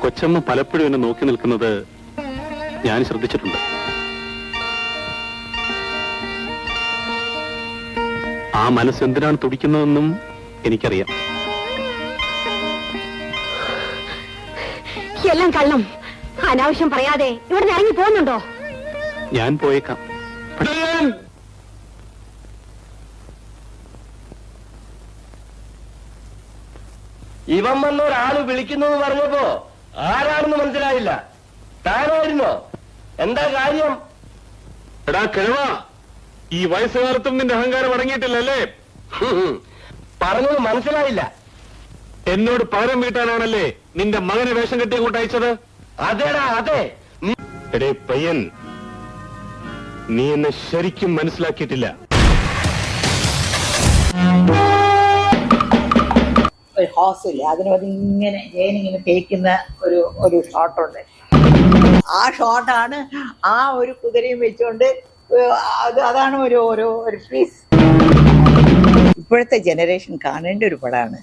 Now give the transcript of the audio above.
കൊച്ചമ്മ പലപ്പോഴും എന്നെ നോക്കി നിൽക്കുന്നത് ഞാൻ ശ്രദ്ധിച്ചിട്ടുണ്ട്. ആ മനസ്സ് എന്തിനാണ് തുടിക്കുന്നതെന്നും എനിക്കറിയാം. എല്ലാം കള്ളം. അനാവശ്യം പറയാതെ ഇവിടെ ഇറങ്ങി പോകുന്നുണ്ടോ? ഞാൻ പോയേക്കാം. ഇവൻ വന്ന ഒരാള് വിളിക്കുന്നു പറഞ്ഞപ്പോ ആരാണെന്ന് മനസ്സിലായില്ല. താനായിരുന്നോ? എന്താ കാര്യം? എടാ കിഴവാ, ഈ വയസ്സുകാലത്തും നിന്റെ അഹങ്കാരം അടങ്ങിയിട്ടില്ലല്ലേ? പറഞ്ഞത് മനസ്സിലായില്ല. എന്നോട് പകരം വീട്ടാനാണല്ലേ നിന്റെ മകനെ വേഷം കെട്ടി അങ്ങോട്ട് അയച്ചത്? അതേടാ അതെ. എടേ പയ്യൻ, നീ എന്നെ ശരിക്കും മനസ്സിലാക്കിയിട്ടില്ല. ഒരു ഹോസില്ല, അതിനൊരിങ്ങനെ ജയനിങ്ങനെ തേക്കുന്ന ഒരു ഷോട്ടുണ്ട്. ആ ഷോട്ടാണ് ആ ഒരു കുതിരയും വെച്ചുകൊണ്ട് അതാണ് ഒരു ഫീസ്. ഇപ്പോഴത്തെ ജനറേഷൻ കാണേണ്ട ഒരു പടമാണ്.